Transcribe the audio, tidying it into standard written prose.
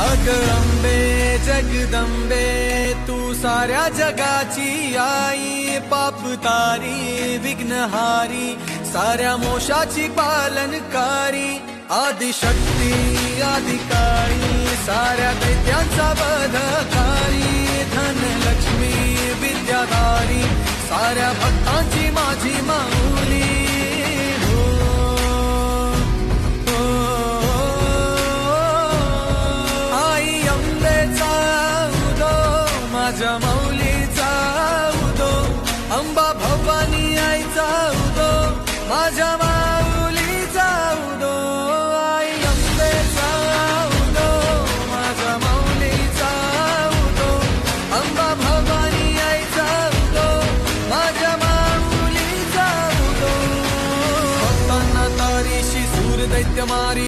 अग अंबे जगदंबे तू साऱ्या जगाची आई, पाप तारी विघ्नहारी साऱ्या मोशाची पालनकारी, आदिशक्ती आदिकाळी साऱ्या दैत्यांचा वधकारी, धनलक्ष्मी विद्याधारी साऱ्या भक्तांची माझी माऊली। माझ्या माऊलीचा उदो, अंबा भवानी आईचा उदो, माझ्या माऊलीचा उदो, आई अंबेचा उदो, माझ्या माऊलीचा उदो, अंबा भवानी आईचा उदो, माझ्या माऊलीचा उदो, भक्तांना तारीशी सूर दैत्य मारी।